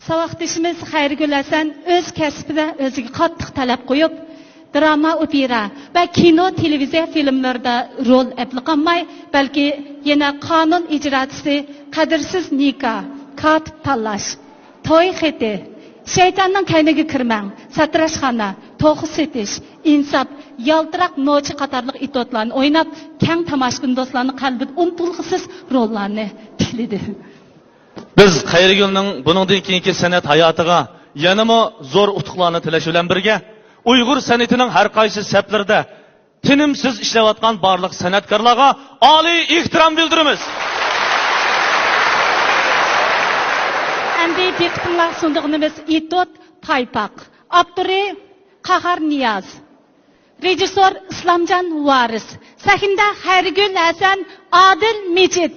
Savaxtışımız Xayrigül Hasan öz kəsbində özünə qattiq talab qoyub, drama, opera və kino, televiziya filmlərdə rol əpləqanmay, bəlkə yenə qanun icraçısı, qadirsiz nikah, katib tanlash, to'y xeti, şeytanın kayniga kirmang, satrashxona, to'xu setish, insof, yaltiraq nochi qatorliq epizodlarni o'ynab, kang tomoshabin do'stlarning qalbida unutilg'isiz rollarni tikladi. Biz Xayrigülning buningdan keyingi san'at hayotiga yanama zo'r utuqlarni tilash bilan birga Uyg'ur san'atining har qaysi saflarida tinimsiz ishlayotgan barliq san'atkorlarga oliy ehtirom bildiramiz. Endi diqqatinglar sunduğumuz İtot Paypak, Abduri Qahar Niyaz, rejissor İslamcan Varis, sahnada Xayrigül Hasan, Adil Mecid.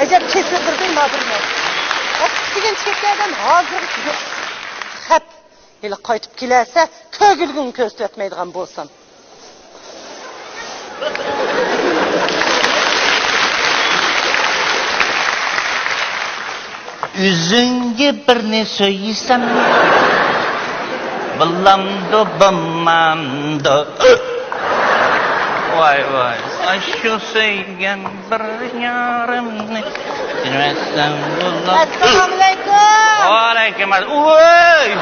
Ecep kesildirdin madırını. Bugün çeklerden hazır hep ile kaytıp kilerse kögülgün köstüretmeydiğen bolsan. Üzünge bir ne söylesem Ballamdo bammamdo Vay vay Aşu söygen bir yarımını Bilmezsem bullam Esselamu aleyküm. Aleyküm aleyküm Uy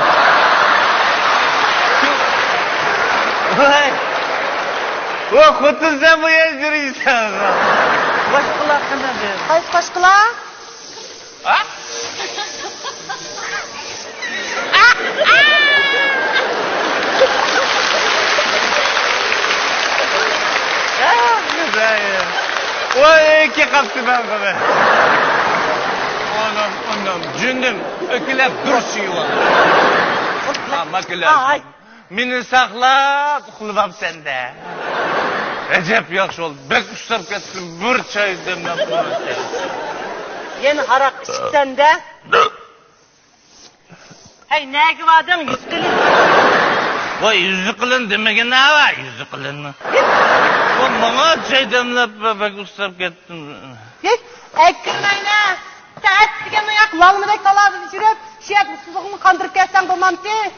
Uy O kutu sen bu yaşırıysan Başkılar kadar der Hayır başkılar. Ha? Oy iki kaptı ben kadar. Onum cündüm ökülep duruşuyor. Ama Ay. Mini saklap kulubam sende. Recep yaxşı oldu. Bek ustab kettim bir çay demlep koydu. Yeni harak içip sende. Hey ne givadın yüz kılın. Vay yüzü kılın demegen ne var yüzü kılın mı? O bana çay demlep bek ustab kettim. Ektirmeyne. Saat digen uyak lalını bek taladı düşürüp. Şiyat susuzluğunu kandırıp gelsen bulmam ki.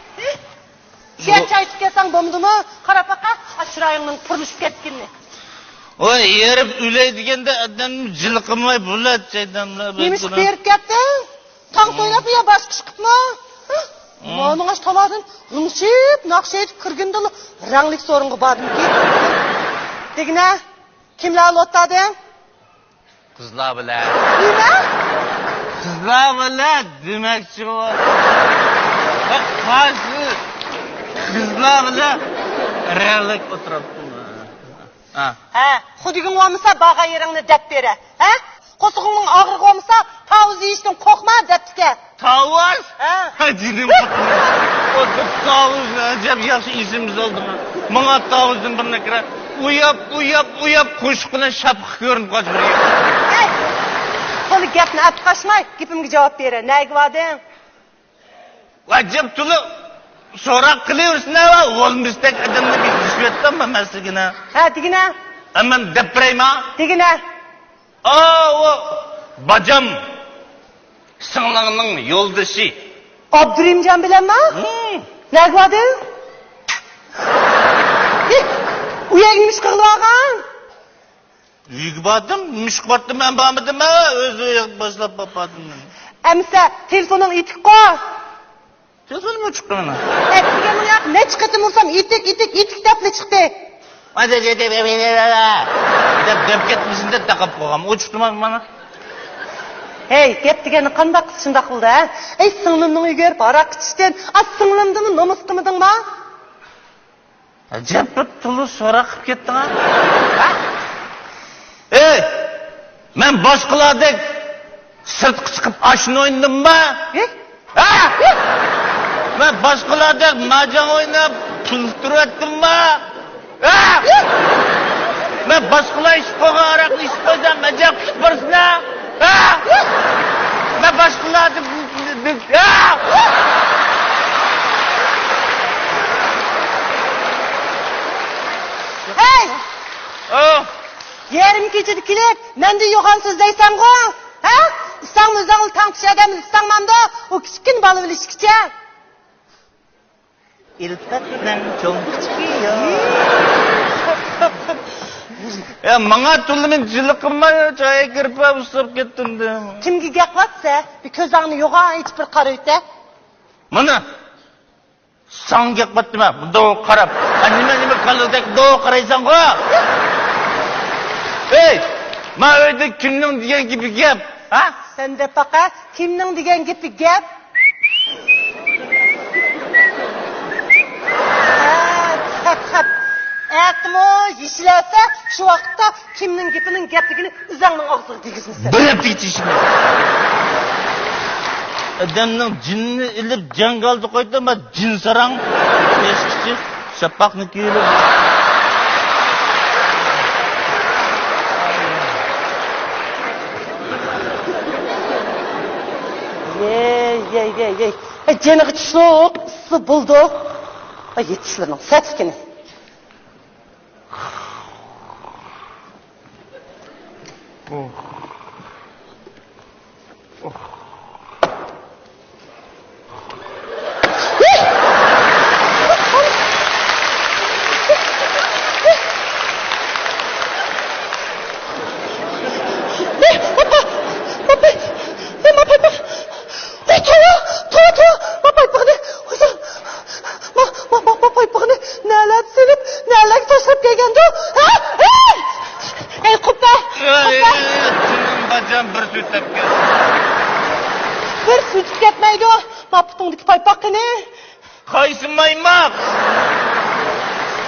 Şiyat çay içip gelsen bomdu mu? Karapaka aşırayının pırmışıp ketkinini. Vay yerip üley degende adam jılkımay bulat çay demlep. Yemiş berip kettin. Tang toylap ya baş kışkıp mı? Onun aç taladın. Unuşup, nakşayıp kırgındı. Ranglik sorungu badın ki. Degine, kimler lotladın? Kızlar bile. Nime? Kızlar bile demekçi o. Bak karşı. Kızlar bile reallik oturuptım. Ha. He, xudigin olmasa bağa yerini dep bere. He? Kosuğunun ağırlık olmasa tavuz yiyişten kokma deptike. Tavuz? He. Hadilim kutlu. O tavuz acaba yaxşı isimiz oldu mu? Bana tavuzun birine kira. Uyap kuşkuna şapkı görünüp kaçırıyor. Hey! Kolu gepini ap kaçmay, gepimge cevap bere. Ne givadın? Vacip tulu. Sonra kılıyorsun ne var? Olmuştek adamla bir düşmetten mi mesleğine? He, digine? Hemen depreyim ha? Digine? O bacam. Sınlığının yoldaşı. Abdurrahimcan bilen mi? Ne givadın? Uyağıymış kırılağın. Yükbadım, müşkbattım ben bağmadım ha. Öz uyak başlap bapadım ben. Emse, telefonun itik ko. Telefonu mu çıktı bana? Etkigen uyak, ne çıkıtım vursam itik tepli çıktı. Hadi dep ketmişsin de takıp koyam. O çıktı bana. Hey, gep degeni qanday qilishindaq qildi, ha? Ey, singlimning uyiga berib aroq ichishdan, singlimdimi, nomus qilmadingmi? Ajab bir tulu so'ra qilib ketding ha? Ey, men boshqalardek sirtqa chiqib ashno o'ynadimmi? Ha? Men boshqalardek majang o'ynab pul turatdimmi? Ha? Men boshqalar ichib qo'ygan aroqni ichib qo'ysam, majaq qilib borsin ha? Ha? Ben başkalardı. Hey! Oh! Yerim keçidi kelib, mende yo'g'on so'zlaysan-ku. Ha? İstan o'zing tangtish odam istanmanda, o kichkin bola bilishkicha. İlfatdan çok çıkıyor. Ya bana tullumun cılıkıma çaya girip uslup gittin de. Kimga gap qilsa, bir ko'zingni yo'g'on aytib bir qaraydi. Mana san gap qilma, bunda qarab. Nima qildek do qaraysan-ku? Hey, ma uyda kimning degan gibi gap, ha? Sende paqa kimning degan gapi gap? Atmo yishilasa, shu vaqtda kimning gapining gapligini o'zingning og'ziga tegizmisan. Bilib ketishmi? Adamning jinni ilib jangalda qo'ydi, ma jin sarang eshitchi shapaqni kelib. Yey. Jeniga tushliq, issiq bo'ldi. Yetishlarning satkini. Bir sütüp ketmeydi o. Maputundaki paypakını. Qaysi maymaq?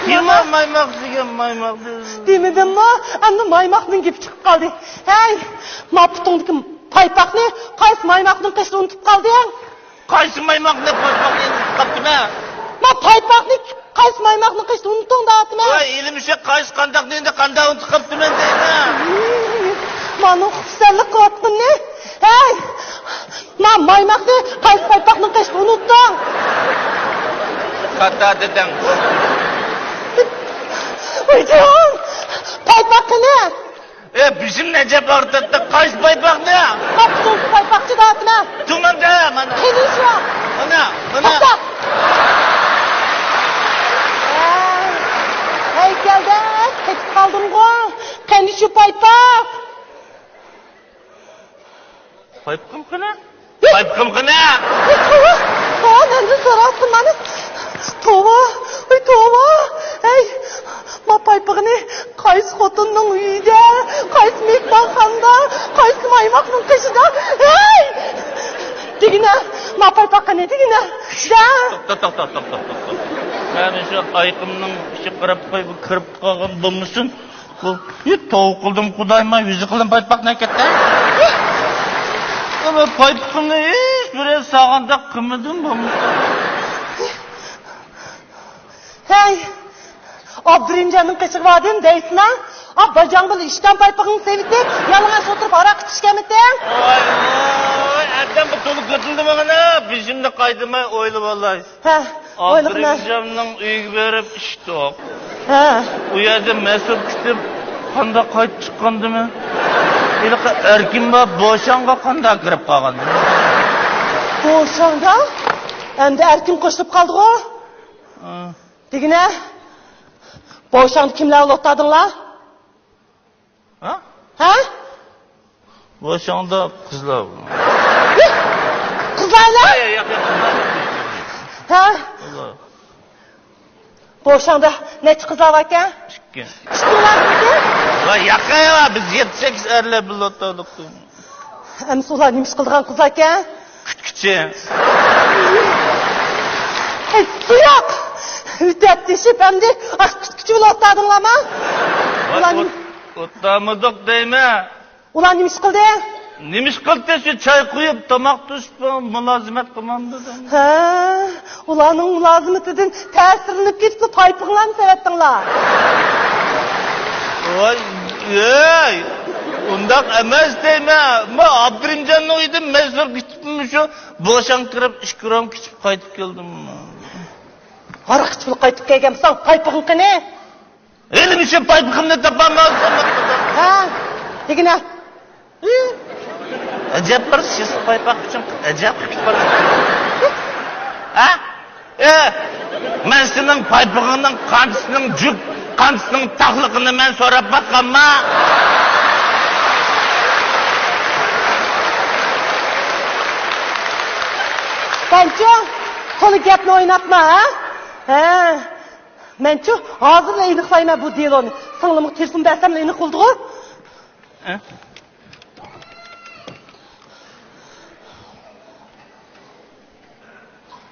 Yema maymaq degan maymaq. Demedim mi? Anne maymakның gibi çıkıp kaldı. Hey, maputundaki paypakını, qaysi maymakның kışta unutup kaldı ya. Qaysi maymaq ne paypaqni qaptı mı? Ma paypakını, qaysi maymakның kışta unuttun da atma. Vay, elimizde qaysi qandaq nende qanda unutup qaptı mı deyme. Manu xüsusallik qilyaptın ne? Hey, ma maymakni, qaysi paypakның kışta unuttun. Kata dedem. Hocam, paypakını. Bizim Necep ortada qaysi paypaq ne? Maputundaki paypakçı da atma. Tumanda mana. Senin şu an. Mana. Bak. Heykelde ketip kaldım go. Kendi şu paypak. Paypaqım qana? Paypaqım qana? Tova, nenden sorarsın bana? Tova. Hey, ma paypağını qaysi xotinning uyida, qaysi mehmonxonada, qaysi maymoqning qishida. Hey! Degina, ma paypaqqa ne degina? To'xta. Mana shu ayqimning ichi qarab qo'yib kirib qolgan bo'lmasin. Bu tovuq qildim, Xudoyim, yuzi qildim paypaqni ketdi. Ama paypaqni hech bir sog'anda qilmadim bo'lmasin. Hey! Abdurrahimcan'ın kışık vadin deysin ha? Bacan bil işten paypağını sevdi, yalana oturup arak içkemedin. Oy, erden bu tolu katıldı bana. Bizimle kaydımay oylu vallahi. He, oylu ne? Abdurrahimcan'ın uygu verip işte o. He. Bu yerde mesul kitip kanda kayıt çıkandı mı? İlaka erkin var, boşanğa kanda girip kalgandı. Boşanğa? Hem de erkin koşup kaldı o. Degine? Boşandı kimler lottadın la? Ha? Ha? Boşandı kızlar. Kızlarla? Ha? Allah. Boşandı neçi kızlar varken? Çıkkın. Çıktılar mıydı? Vay yakaya var, biz 7-8 erle bir lottalık. Hem solar neymiş kıldırgan kızlarken? Küçükçe. Suyak! Ütetleşip hem de küçük lottadın ama. Otlamadık deyme. Ulan neymiş kıldı? Neymiş kıldı şu çay koyup tamak düşüp mülazimet kılmandı da. Ha, ulanın mülazimetinden tesirinip gitip paypığına mı seyrettin la? Vay, ey! Ondan emez deyme. Ma Abdurrahimcan'ın uydu mezur küçüpmüş o. Boşan kırıp işkiram küçüp kayıtıp geldim. Arak küçük kayıtıp gelgen misin? Paypığın ne? Elim için paypığımda tapamazsın. Degine. Acayip bir siz paypak için acayip bir. Ha? Ben senin paypağının kancısının cük, kancısının taklıkını ben sorap bakama. Benço, konu gapni oynatma, ha? He. Menço, hazırla iniqlayma bu deloni. Sınılımı tersin bersemle iniq oldu.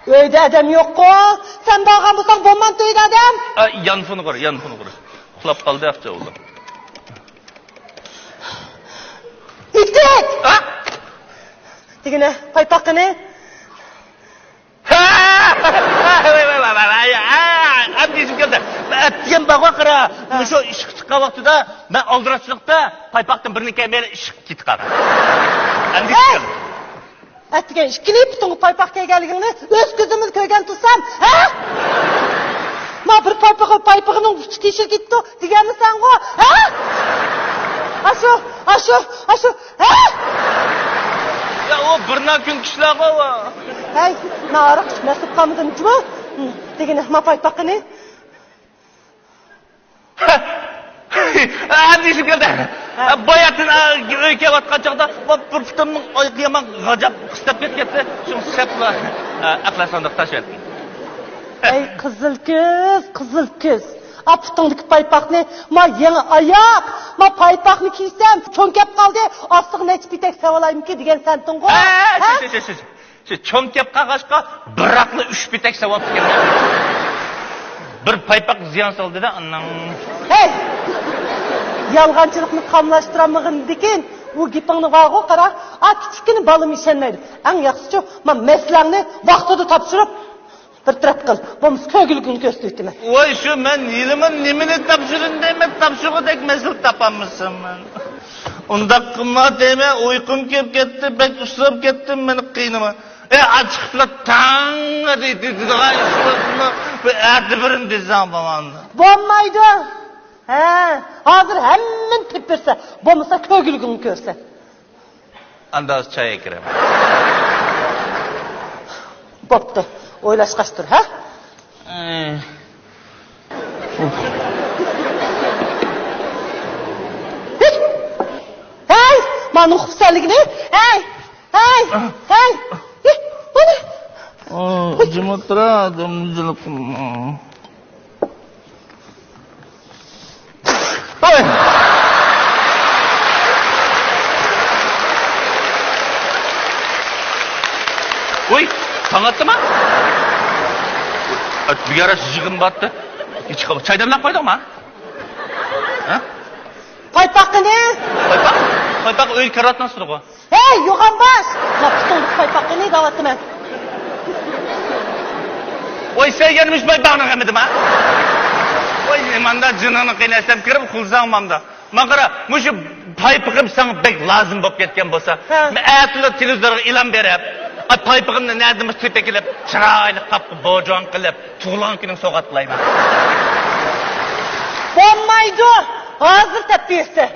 Öyde adam yok ko. Sen bağın bulsan bomban töyde adam. Yanfını koru, yanfını koru. Kulap kaldı yaptı oğlum. İktik. Ha? Degine, paypaqını. Abdiyizim geldi. Diyen bağa kıra. Şu ışık çıkan vaktida ben aldıraçlıkta paypaqtın birini kemeri ışık git kaldı. Abdiyizim geldi. Әттіген, ішкілей бұтыңғы пайпақ кәйгәлігіңні өз көзіміз көйген тұсам, ә? Ма бір пайпағының тешір кетті дегені сән ғо, ә? Ашу, ә? Ya o birna gün kişiler o. Әй, ма арық мәсіп қамыдың жүмі? Дегені, ма пайпақы не? Abdiyizim geldi. Bayatın öyke vatkan çağda bir fıtımın kıyaman gacap kıstap ketketti. Şun sepla akla sandık taş verdi. Әй, қызыл көз. Апытыңдық пайпақ не? Ма еңі аяқ. Ма пайпақны кейсем, чонкеп қалды, астығын әчіп бітек савалайым ке деген сәнтің ғо. Чонкеп қағашқа бір ақлы үш бітек савап келді. Bir paypak ziyan saldı da anam. Hey! Yalğancılıqны qamlaştıramığın deкен, o gipingni vağo qara, kichkina balım işenmeydi. Ang yaxşısı, men meslangni vaqtida topshirib bir taraf qil. Bo'lmasa ko'gilgin ko'rsatdimi? Voy shu men yilimin nimani topshirin deyman, topshirgudek mas'ul topammisan men. Unda qilma deyman, uyqum kelib ketdi, bek ushlab ketdim, meni qiynama. Açıkla tanga deydi, erdi birin dizan babamda. Bo'lmaydi. Ha, hozir hammin tepirsa, bo'lmasa ko'gilgin ko'rsa. Anda az çay ekirem. Bo'pti, o'ylashqash tur, ha? Hey, mening xursandligini, hey! Cımatıra adamcılık. Oy! Oy! Tanıttı mı? Bir ara sıcığım battı. Hiç kabul. Çay demlep koydun mu? Ha? Paypaqı ne? Paypak? Paypak öyle karat nasıl o? Hey, yo'g'on bosh! Maqtonlik paypaqı ne da'vatman? Oy sen gelmiş paypağını yemedim ha? Oy manda cınını kıynasam kirip kulsam mamda. Makara muşu paypağım sana pek lazım bop ketken bolsa. Men ayatlı televizorga ilan berip, paypağımni nerede tepekilip, çıraylı kapı bojon qilib, tug'ilgan kuning so'g'atlayman. Bo'lmaydi. Hozir tepesi.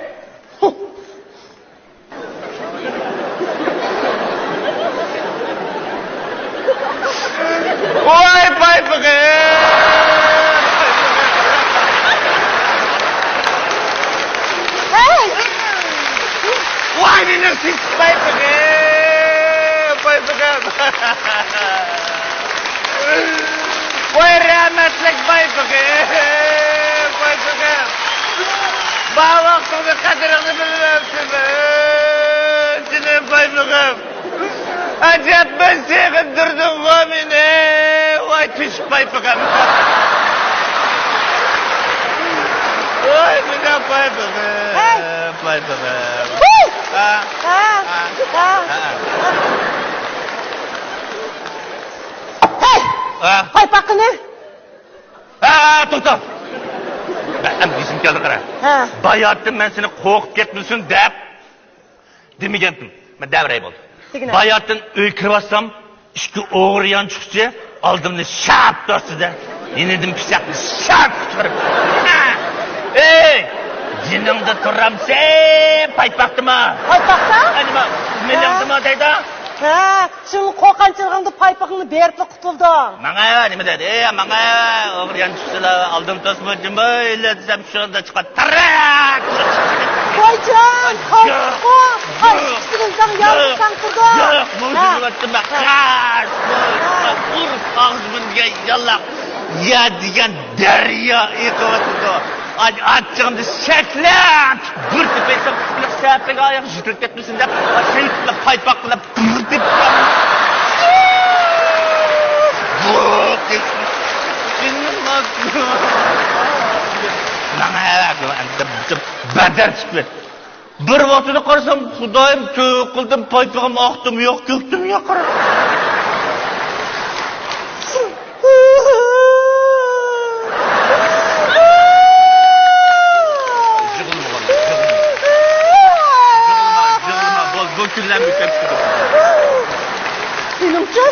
Oy paypağım! Hey! Vay benim siz paypağım! Paypağım! Vay rahmetlik paypağım! Paypağım! Bana vaktini kadirini bilmezsin. Senin paypağım! Acayip ben sevindirdin o beni. Vay piş paypağım! Vay bana paypağım! Paypağım! Hey! Paypaqı ne? To'xta! Ben bizim geldi qara. Bayatdım ben seni qo'rqib ketmisin deb demagandim. Men davray bo'ldi. Bayatdan uy kiribsam, ishga o'g'riyan chiqchi, oldimni shap tortdi. Yenidim pichoqni shap chiqarib. Ey! Jiningda turamsa, paypaqdimi? Paypaqda? Nima, milliondimi deydi? Ha, şimdi qo'rqanchilg'ingni paypaqni berib qutulding. Manga nima dedi? Manga o'g'ir yanchishlar aldım tasmajim böyle desem şurada çıkar. Tarak! Qo'yjon, qo'rqma. Aytishingdan yolg'izsan turding. Yo'q, mujolatdim ben. Qas! Urf ağzımga yallaq. Ya degan daryo eqiyotdi. Açığında şeklep! Bir tepesem kısmına sepege ayak jütürk etmesin de şeyle paypakla pırtıp Badar çıkıyor. Bir vaktini karasam Xudayım töküldüm, paypağım aktım yok, göktüm yok. Menimcha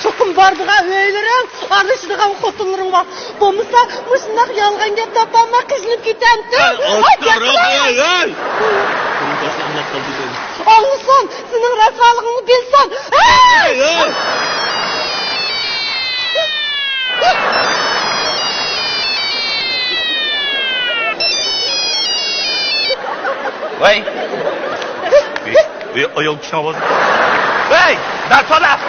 cho'qim bordigan o'ylarim, aralashadigan xotinlarim bor. Bo'lmasa, mushundoq yolg'on gap topolmay qizinib ketamdi. Anlasan, sening rasolig'ingni bilsan. Vay! Ayol kişine bak. Hey! Dersana!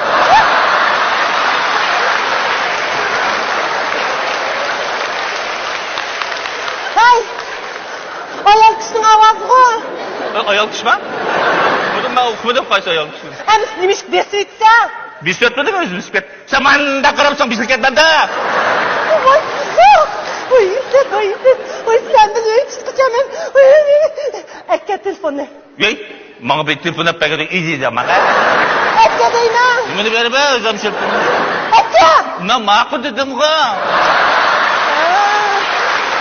Hay! Ayol kishining ovozi qo'y. Ayol kishi mi? Buni men o'qimadim qaysi ayol kishi. Hamis nimish besitsa? Bisikletmedi mi özünüz bisiklet? Sen manda karapsan bisiklet bende. Voy, Oy, sen bilan chiqachaman. Akka telefonni. Yey, bana bir telefon hep bekledim, iyi diyeceğim bana. Akka deyman. Bunu verip özüm şey. Akka! Ben makul dedim ki.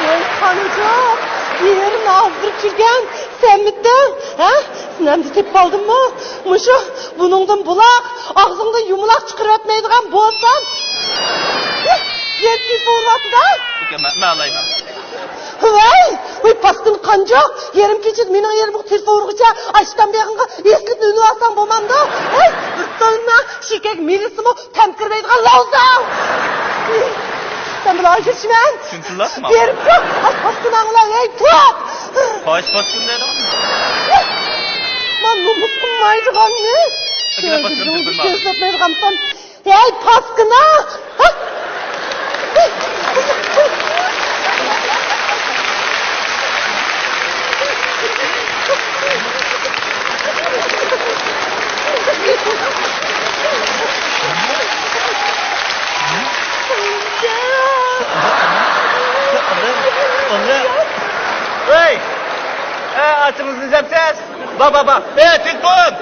Sen kanıcak. Yerini azdırıp жүрген sen miydin? Ha? Sinamda tep kaldın mı? Muşu, bunundan bulak, ağzından yumulak çıkırıp etmeydiğen bolsan. Yetki soğurvatı da. Ben alayım. Vay, paskın kancak. Yerim keçid, mening yerim bu telefon urgıça. Açtan beğenga eslip ünü alsam bolmamda. Hey, ırttağına şirkek mirisimi temkirmeydiğen lauzam. Sen bunu ajırşımen. Çünkülatma. Yerim yok. Ay paskın ağlar, ey tut. Kaç paskın dedi mi? Man numuskum maydıgan ne? Akine paskın tepin var. Gözletmeydiğen sen. Ey paskına. Ha? Hey! Açınızı sepsiz. Baba. Hey, TikTok!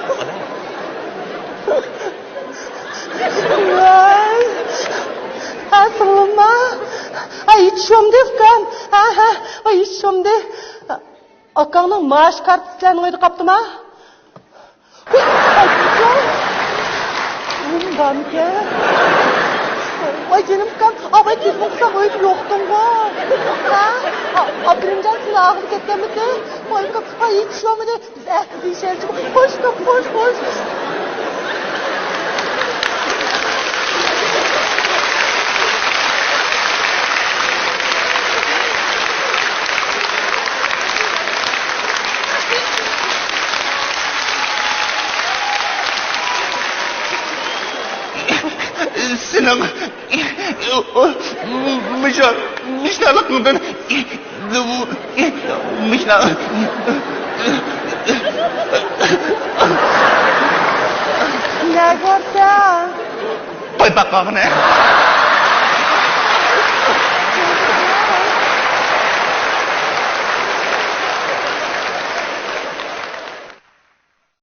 Asılma. Ay içiyorum defkan. Ay içiyorum de. Akanın maaş kartıslarını koydu kaptım ha. Ay içiyorum. Bundan ki. Ay canım kan. Ay telefon kısa koyup yoktun var. Birimcan seni ağırlık etmedi. Ay içiyorum de. Biz dışarı çıkıp koş. Senin mişnalıkından Ne gördün? Paypaq ne?